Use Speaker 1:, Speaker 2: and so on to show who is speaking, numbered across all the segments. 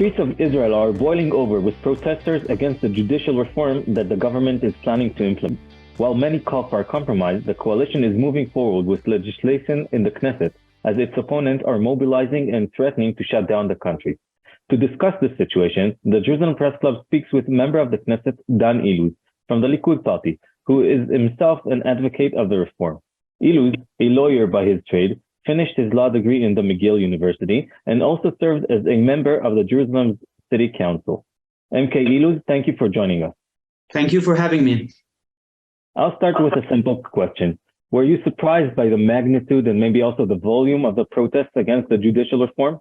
Speaker 1: streets of Israel are boiling over with protesters against the judicial reform that the government is planning to implement. While many call for a compromise, the coalition is moving forward with legislation in the Knesset, as its opponents are mobilizing and threatening to shut down the country. To discuss this situation, the Jerusalem Press Club speaks with member of the Knesset, Dan Illouz, from the Likud party, who is himself an advocate of the reform. Illouz, a lawyer by his trade, finished his law degree in the McGill University and also served as a member of the Jerusalem City Council. MK Illouz, thank you for joining us.
Speaker 2: Thank you for having me.
Speaker 1: I'll start with a simple question. Were you surprised by the magnitude and maybe also the volume of the protests against the judicial reform?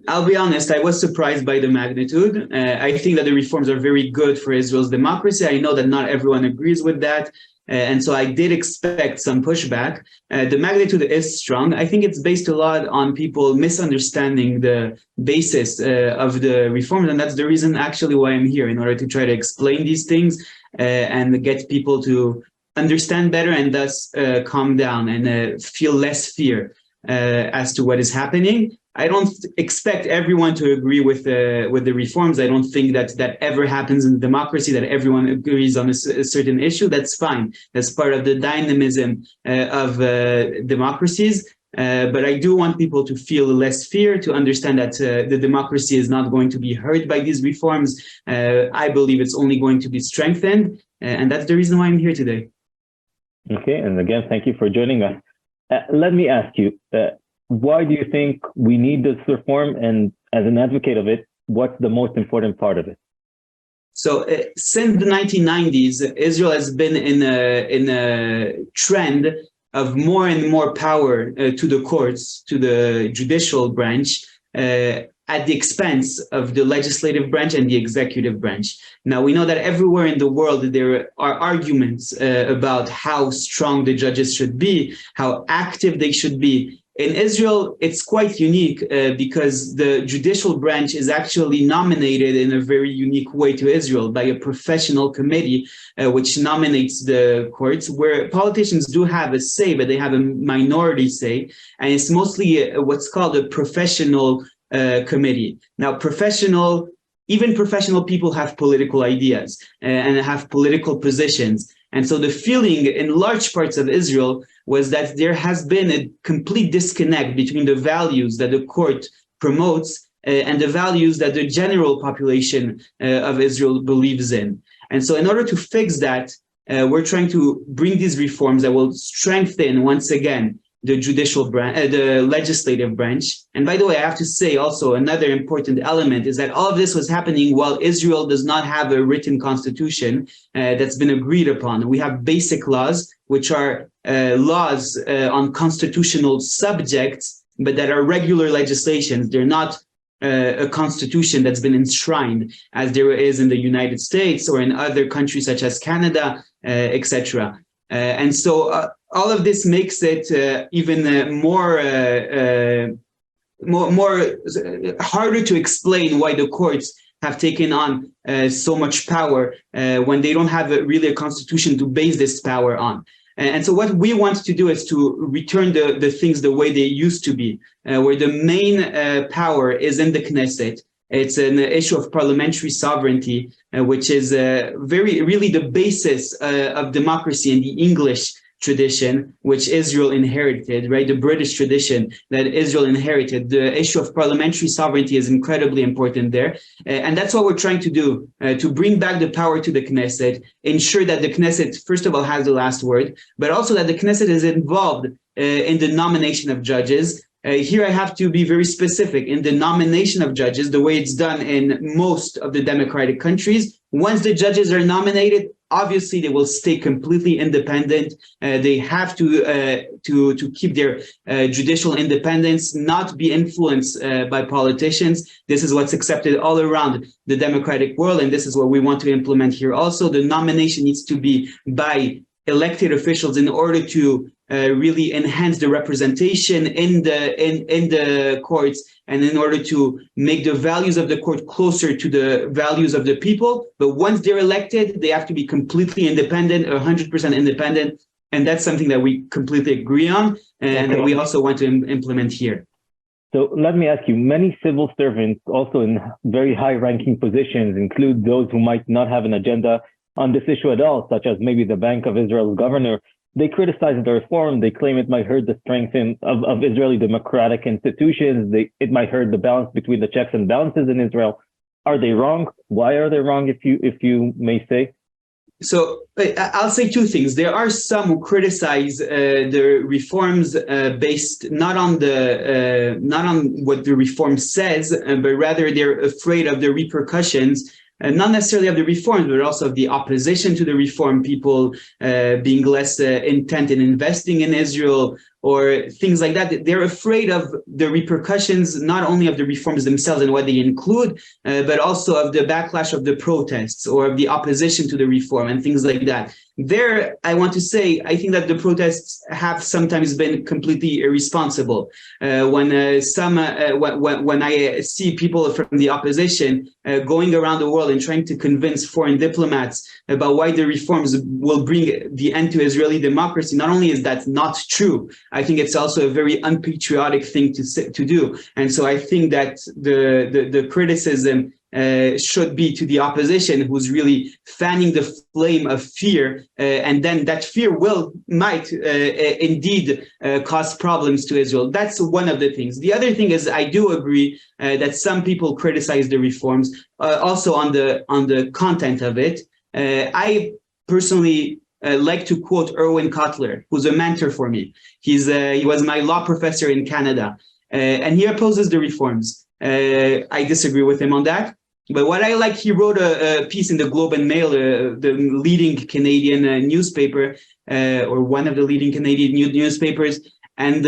Speaker 2: I'll be honest, I was surprised by the magnitude. I think that the reforms are very good for Israel's democracy. I know that not everyone agrees with that. And so I did expect some pushback. The magnitude is strong. I think it's based a lot on people misunderstanding the basis of the reforms. And that's the reason actually why I'm here, in order to try to explain these things and get people to understand better and thus calm down and feel less fear as to what is happening. I don't expect everyone to agree with the reforms. I don't think that ever happens in democracy, that everyone agrees on a certain issue. That's fine. That's part of the dynamism of democracies. But I do want people to feel less fear, to understand that the democracy is not going to be hurt by these reforms. I believe it's only going to be strengthened. And that's the reason why I'm here today.
Speaker 1: Okay. And again, thank you for joining us. Let me ask you, why do you think we need this reform? And as an advocate of it, what's the most important part of it?
Speaker 2: So since the 1990s, Israel has been in a trend of more and more power to the courts, to the judicial branch, at the expense of the legislative branch and the executive branch. Now, we know that everywhere in the world, there are arguments about how strong the judges should be, how active they should be. In Israel, it's quite unique because the judicial branch is actually nominated in a very unique way to Israel by a professional committee, which nominates the courts, where politicians do have a say, but they have a minority say. And it's mostly what's called a professional committee. Now, even professional people have political ideas and have political positions. And so the feeling in large parts of Israel was that there has been a complete disconnect between the values that the court promotes and the values that the general population of Israel believes in. And so in order to fix that, we're trying to bring these reforms that will strengthen, once again, the judicial branch, the legislative branch. And by the way, I have to say also another important element is that all of this was happening while Israel does not have a written constitution that's been agreed upon. We have basic laws, which are laws on constitutional subjects, but that are regular legislations. They're not a constitution that's been enshrined as there is in the United States or in other countries such as Canada, etc. And so all of this makes it even more harder to explain why the courts have taken on so much power when they don't have really a constitution to base this power on. And so what we want to do is to return the things the way they used to be, where the main power is in the Knesset. It's an issue of parliamentary sovereignty, which is really the basis of democracy in the English tradition, which Israel inherited, right? The British tradition that Israel inherited. The issue of parliamentary sovereignty is incredibly important there. And that's what we're trying to do, to bring back the power to the Knesset, ensure that the Knesset, first of all, has the last word, but also that the Knesset is involved in the nomination of judges. Here I have to be very specific. In the nomination of judges, the way it's done in most of the democratic countries, once the judges are nominated, obviously they will stay completely independent. They have to keep their judicial independence, not be influenced by politicians. This is what's accepted all around the democratic world, and this is what we want to implement here also. The nomination needs to be by elected officials in order to really enhance the representation in the courts, and in order to make the values of the court closer to the values of the people. But once they're elected, they have to be completely independent, 100% independent. And that's something that we completely agree on, and that we also want to implement here.
Speaker 1: So let me ask you, many civil servants, also in very high-ranking positions, include those who might not have an agenda on this issue at all, such as maybe the Bank of Israel's governor. They criticize the reform. They claim it might hurt the strength of Israeli democratic institutions. It might hurt the balance between the checks and balances in Israel. Are they wrong? Why are they wrong, if you may say?
Speaker 2: So I'll say two things. There are some who criticize the reforms based not on what the reform says, but rather they're afraid of the repercussions. Not necessarily of the reforms, but also of the opposition to the reform, people being less intent in investing in Israel or things like that. They're afraid of the repercussions, not only of the reforms themselves and what they include, but also of the backlash of the protests or of the opposition to the reform and things like that. There, I want to say, I think that the protests have sometimes been completely irresponsible. When I see people from the opposition going around the world and trying to convince foreign diplomats about why the reforms will bring the end to Israeli democracy, not only is that not true, I think it's also a very unpatriotic thing to do. And so I think that the criticism should be to the opposition, who's really fanning the flame of fear, and then that fear might indeed cause problems to Israel. That's one of the things. The other thing is, I do agree that some people criticize the reforms, also on the content of it. I personally like to quote Erwin Kotler, who's a mentor for me. He was my law professor in Canada, and he opposes the reforms. I disagree with him on that. But what I like, he wrote a piece in the Globe and Mail, the leading Canadian newspaper, or one of the leading Canadian newspapers. And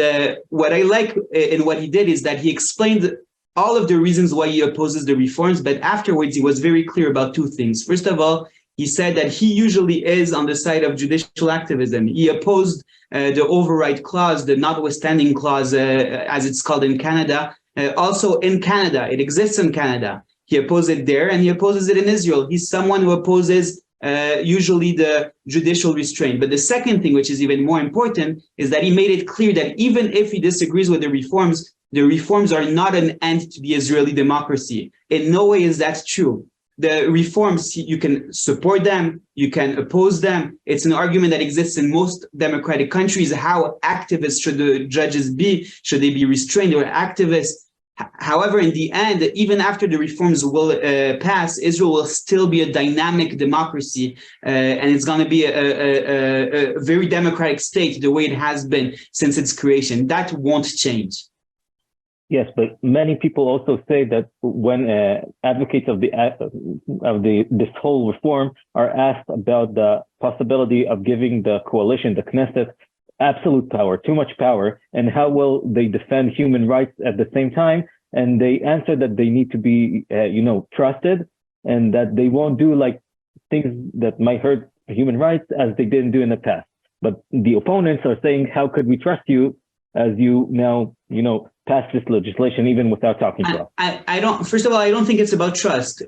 Speaker 2: what I like in what he did is that he explained all of the reasons why he opposes the reforms. But afterwards, he was very clear about two things. First of all, he said that he usually is on the side of judicial activism. He opposed the override clause, the notwithstanding clause, as it's called in Canada. Also in Canada, it exists in Canada. He opposes it there, and he opposes it in Israel. He's someone who opposes usually the judicial restraint. But the second thing, which is even more important, is that he made it clear that even if he disagrees with the reforms are not an end to the Israeli democracy. In no way is that true. The reforms, you can support them, you can oppose them. It's an argument that exists in most democratic countries. How activist should the judges be? Should they be restrained or activists? However, in the end, even after the reforms will pass, Israel will still be a dynamic democracy, and it's going to be a very democratic state the way it has been since its creation. That won't change.
Speaker 1: Yes, but many people also say that when advocates of this whole reform are asked about the possibility of giving the coalition, the Knesset, absolute power, too much power, and how will they defend human rights at the same time? And they answer that they need to be, trusted, and that they won't do like things that might hurt human rights as they didn't do in the past. But the opponents are saying, how could we trust you as you now, pass this legislation even without talking to us?
Speaker 2: I don't. First of all, I don't think it's about trust.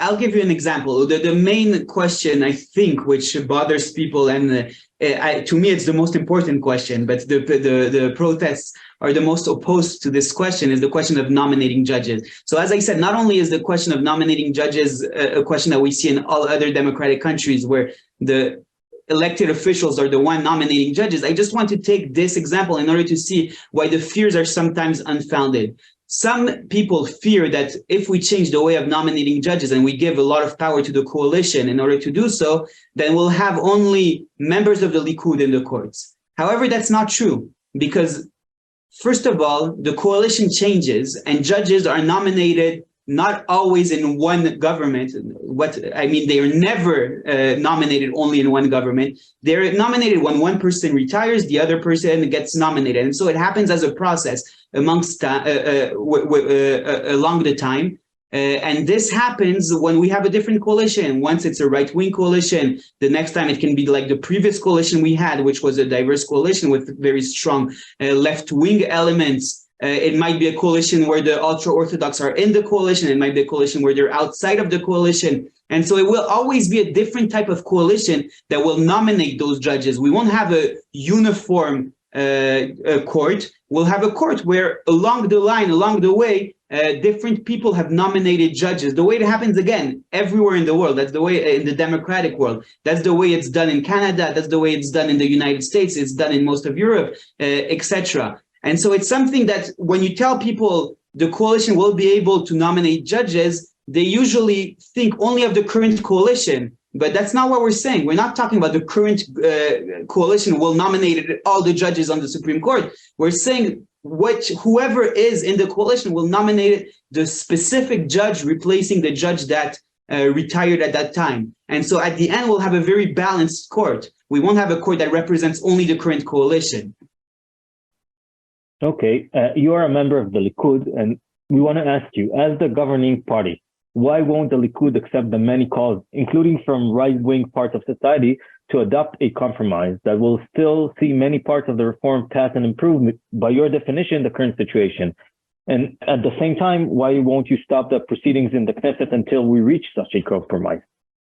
Speaker 2: I'll give you an example. The main question, I think, which bothers people, and to me, it's the most important question, but the protests are the most opposed to this question, is the question of nominating judges. So as I said, not only is the question of nominating judges a question that we see in all other democratic countries where the elected officials are the one nominating judges. I just want to take this example in order to see why the fears are sometimes unfounded. Some people fear that if we change the way of nominating judges and we give a lot of power to the coalition in order to do so, then we'll have only members of the Likud in the courts. However, that's not true, because first of all, the coalition changes and judges are nominated not always in one government. They are never nominated only in one government. They're nominated when one person retires, the other person gets nominated. And so it happens as a process along the time. And this happens when we have a different coalition. Once it's a right-wing coalition, the next time it can be like the previous coalition we had, which was a diverse coalition with very strong left-wing elements. It might be a coalition where the ultra-Orthodox are in the coalition. It might be a coalition where they're outside of the coalition. And so it will always be a different type of coalition that will nominate those judges. We won't have a uniform court, we'll have a court where along the line, along the way, different people have nominated judges. The way it happens, again, everywhere in the world. That's the way in the democratic world. That's the way it's done in Canada. That's the way it's done in the United States. It's done in most of Europe, etc. And so it's something that when you tell people the coalition will be able to nominate judges, they usually think only of the current coalition. But that's not what we're saying. We're not talking about the current coalition will nominate all the judges on the Supreme Court. We're saying whoever is in the coalition will nominate the specific judge replacing the judge that retired at that time. And so at the end, we'll have a very balanced court. We won't have a court that represents only the current coalition.
Speaker 1: Okay, you are a member of the Likud, and we want to ask you, as the governing party, why won't the Likud accept the many calls, including from right-wing parts of society, to adopt a compromise that will still see many parts of the reform pass and improve, by your definition, the current situation? And at the same time, why won't you stop the proceedings in the Knesset until we reach such a compromise?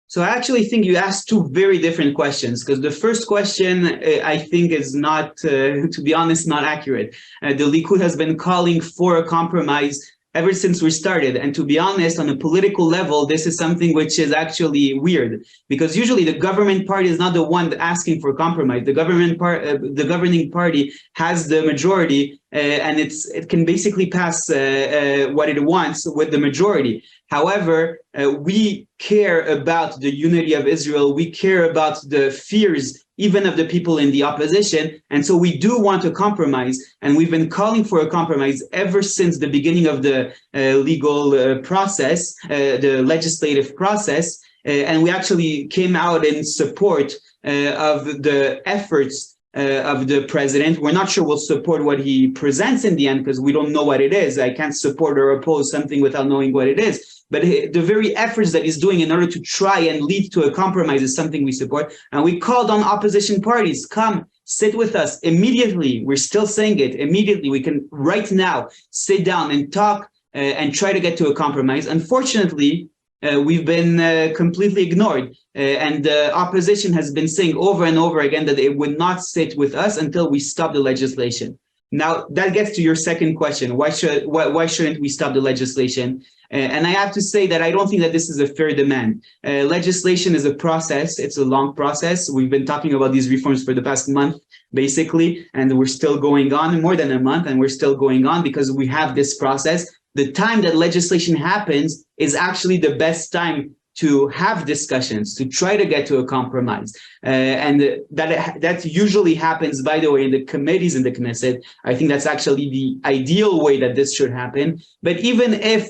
Speaker 2: So I actually think you asked two very different questions, because the first question, I think, is not, to be honest, not accurate. The Likud has been calling for a compromise ever since we started. And to be honest, on a political level, this is something which is actually weird, because usually the government party is not the one asking for compromise. The governing party has the majority, and it can basically pass what it wants with the majority. However, we care about the unity of Israel. We care about the fears even of the people in the opposition. And so we do want a compromise. And we've been calling for a compromise ever since the beginning of the legal process, the legislative process. And we actually came out in support of the efforts of the president. We're not sure we'll support what he presents in the end, because we don't know what it is. I can't support or oppose something without knowing what it is. But the very efforts that he's doing in order to try and lead to a compromise is something we support. And we called on opposition parties, come sit with us immediately. We're still saying it immediately. We can right now sit down and talk and try to get to a compromise. Unfortunately, we've been completely ignored. And the opposition has been saying over and over again that it would not sit with us until we stop the legislation. Now, that gets to your second question. Why shouldn't we stop the legislation? And I have to say that I don't think that this is a fair demand. Legislation is a process. It's a long process. We've been talking about these reforms for the past month, basically, and we're still going on, more than a month, and we're still going on because we have this process. The time that legislation happens is actually the best time to have discussions, to try to get to a compromise. And that usually happens, by the way, in the committees in the Knesset. I think that's actually the ideal way that this should happen. But even if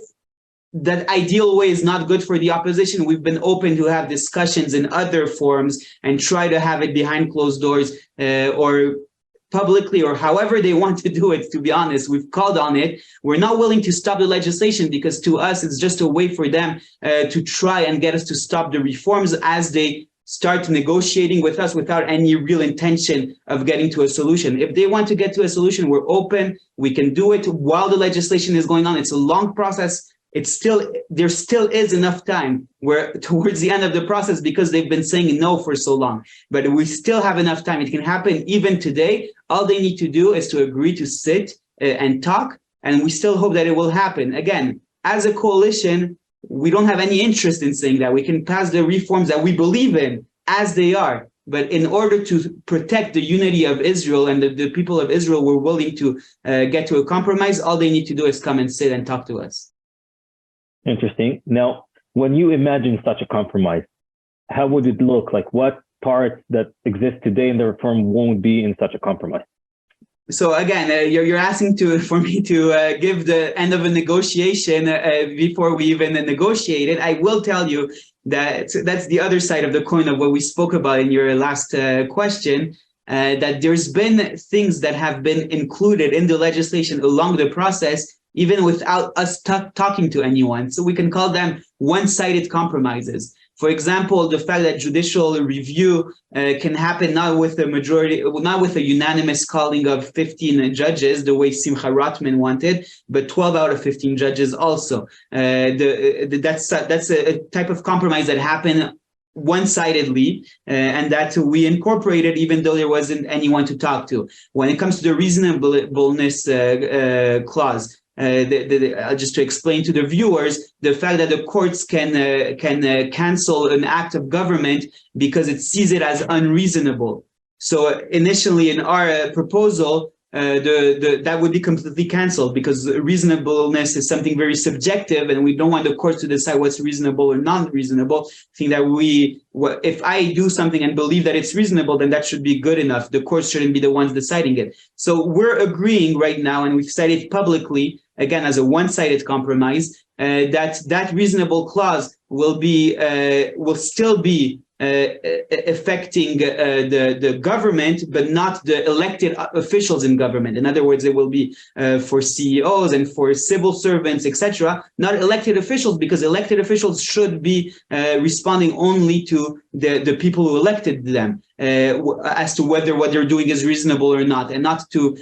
Speaker 2: that ideal way is not good for the opposition, we've been open to have discussions in other forums and try to have it behind closed doors or publicly, or however they want to do it. To be honest, we've called on it. We're not willing to stop the legislation because to us, it's just a way for them to try and get us to stop the reforms as they start negotiating with us without any real intention of getting to a solution. If they want to get to a solution, we're open. We can do it while the legislation is going on. It's a long process. There still is enough time where towards the end of the process, because they've been saying no for so long, but we still have enough time. It can happen even today. All they need to do is to agree to sit and talk, and we still hope that it will happen. Again, as a coalition, we don't have any interest in saying that. We can pass the reforms that we believe in as they are. But in order to protect the unity of Israel and the people of Israel, we're willing to get to a compromise. All they need to do is come and sit and talk to us.
Speaker 1: Interesting. Now, when you imagine such a compromise, how would it look? Like, what parts that exist today in the reform won't be in such a compromise?
Speaker 2: So again, you're asking for me to give the end of a negotiation before we even negotiate it. I will tell you that that's the other side of the coin of what we spoke about in your last question, that there's been things that have been included in the legislation along the process, even without us talking to anyone. So we can call them one-sided compromises. For example, the fact that judicial review can happen not with a majority, not with a unanimous calling of 15 judges, the way Simcha Rotman wanted, but 12 out of 15 judges also. That's a type of compromise that happened one-sidedly, and that we incorporated even though there wasn't anyone to talk to. When it comes to the reasonableness clause, just to explain to the viewers, the fact that the courts can cancel an act of government because it sees it as unreasonable. So initially in our proposal, that would be completely canceled because reasonableness is something very subjective, and we don't want the courts to decide what's reasonable or not reasonable. I think that if I do something and believe that it's reasonable, then that should be good enough. The courts shouldn't be the ones deciding it. So we're agreeing right now, and we've said it publicly, again, as a one-sided compromise, that reasonable clause will still be affecting the government, but not the elected officials in government. In other words, it will be for CEOs and for civil servants, etc., not elected officials, because elected officials should be responding only to the people who elected them as to whether what they're doing is reasonable or not, and not to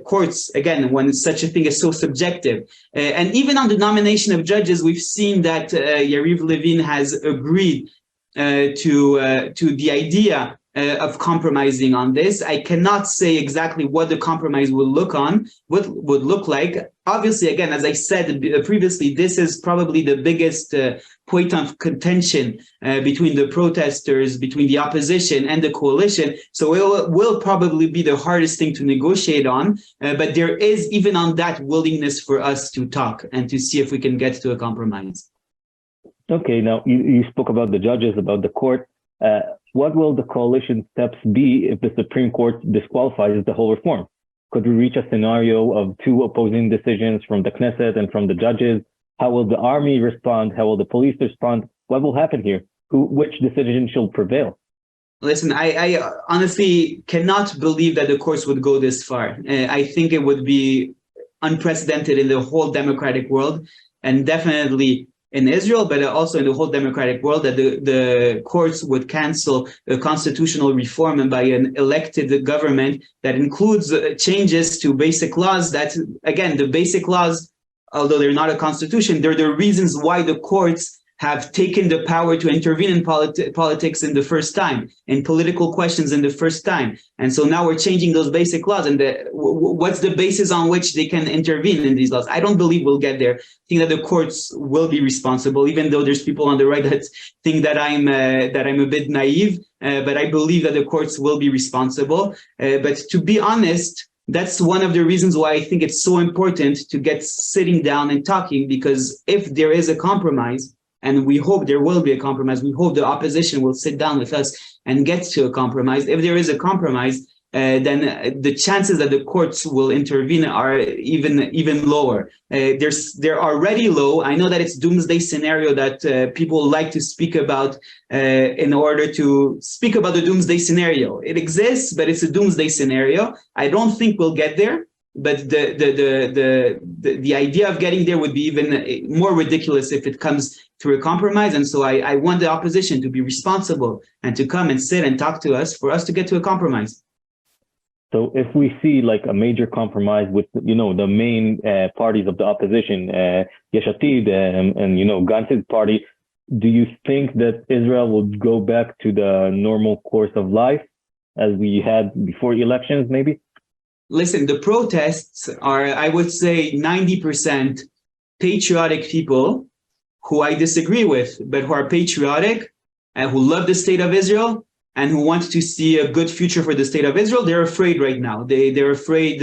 Speaker 2: courts, again, when such a thing is so subjective. And even on the nomination of judges, we've seen that Yariv Levin has agreed to the idea of compromising on this. I cannot say exactly what the compromise would look like. Obviously, again, as I said previously, this is probably the biggest point of contention between the protesters, between the opposition and the coalition. So it will probably be the hardest thing to negotiate on. But there is, even on that, willingness for us to talk and to see if we can get to a compromise.
Speaker 1: Okay, now you spoke about the judges, about the court. What will the coalition steps be if the Supreme Court disqualifies the whole reform? Could we reach a scenario of two opposing decisions from the Knesset and from the judges? How will the army respond? How will the police respond? What will happen here? Which decision shall prevail?
Speaker 2: Listen, I honestly cannot believe that the courts would go this far. I think it would be unprecedented in the whole democratic world, and definitely in Israel, but also in the whole democratic world, that the courts would cancel a constitutional reform and by an elected government that includes changes to basic laws that, again, the basic laws, although they're not a constitution, they're the reasons why the courts have taken the power to intervene in politics in the first time, in political questions in the first time. And so now we're changing those basic laws, and what's the basis on which they can intervene in these laws? I don't believe we'll get there. I think that the courts will be responsible, even though there's people on the right that think that I'm a bit naive, but I believe that the courts will be responsible. But to be honest, that's one of the reasons why I think it's so important to get sitting down and talking, because if there is a compromise, and we hope there will be a compromise, we hope the opposition will sit down with us and get to a compromise. If there is a compromise, then the chances that the courts will intervene are even lower. They're already low. I know that it's doomsday scenario that people like to speak about in order to speak about the doomsday scenario. It exists, but it's a doomsday scenario. I don't think we'll get there. But the idea of getting there would be even more ridiculous if it comes through a compromise. And so I want the opposition to be responsible and to come and sit and talk to us for us to get to a compromise.
Speaker 1: So if we see like a major compromise with, the main parties of the opposition, Yesh Atid and Gantz's party, do you think that Israel will go back to the normal course of life as we had before elections, maybe?
Speaker 2: Listen, the protests are, I would say, 90% patriotic people who I disagree with, but who are patriotic and who love the state of Israel and who want to see a good future for the state of Israel. They're afraid right now. They're afraid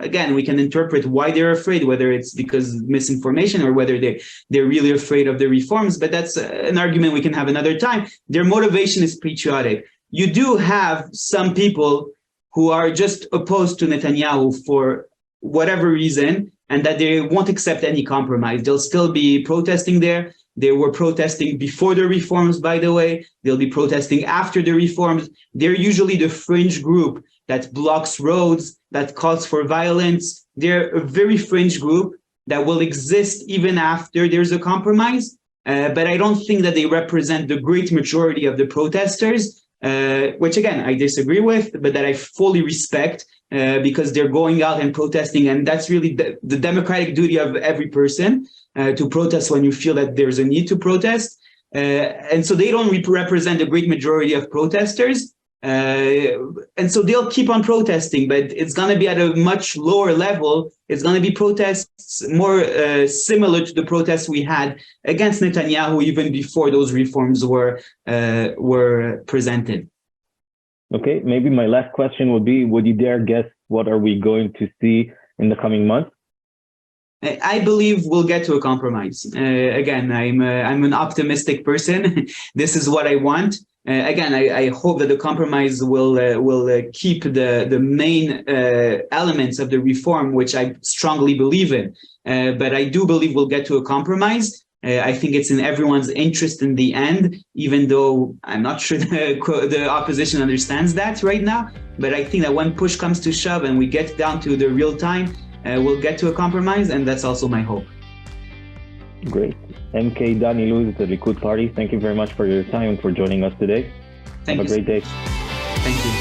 Speaker 2: again, we can interpret why they're afraid, whether it's because of misinformation or whether they're really afraid of the reforms, but that's an argument we can have another time. Their motivation is patriotic. You do have some people who are just opposed to Netanyahu for whatever reason, and that they won't accept any compromise. They'll still be protesting there. They were protesting before the reforms, by the way. They'll be protesting after the reforms. They're usually the fringe group that blocks roads, that calls for violence. They're a very fringe group that will exist even after there's a compromise. But I don't think that they represent the great majority of the protesters. Which again, I disagree with, but that I fully respect because they're going out and protesting. And that's really the democratic duty of every person to protest when you feel that there's a need to protest. And so they don't represent the great majority of protesters. And so they'll keep on protesting, but it's going to be at a much lower level. It's going to be protests more similar to the protests we had against Netanyahu even before those reforms were presented.
Speaker 1: Okay, maybe my last question would be, would you dare guess what are we going to see in the coming months?
Speaker 2: I believe we'll get to a compromise. Again, I'm an optimistic person. This is what I want. Again, I hope that the compromise will keep the main elements of the reform, which I strongly believe in. But I do believe we'll get to a compromise. I think it's in everyone's interest in the end, even though I'm not sure the opposition understands that right now. But I think that when push comes to shove and we get down to the real time, we'll get to a compromise, and that's also my hope.
Speaker 1: Great. MK Dan Illouz, the Likud party, thank you very much for your time and for joining us today. Have a great day.
Speaker 2: Thank you.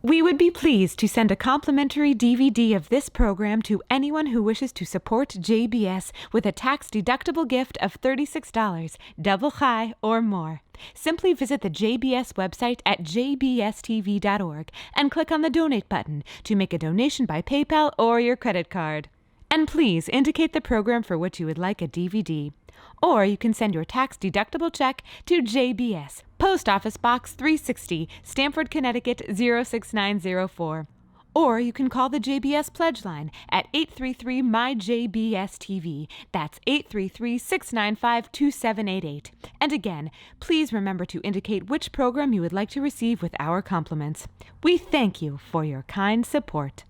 Speaker 3: We would be pleased to send a complimentary DVD of this program to anyone who wishes to support JBS with a tax-deductible gift of $36, double chai or more. Simply visit the JBS website at jbstv.org and click on the Donate button to make a donation by PayPal or your credit card. And please indicate the program for which you would like a DVD. Or you can send your tax-deductible check to JBS, Post Office Box 360, Stamford, Connecticut 06904. Or you can call the JBS Pledge Line at 833-MY-JBS-TV. That's 833-695-2788. And again, please remember to indicate which program you would like to receive with our compliments. We thank you for your kind support.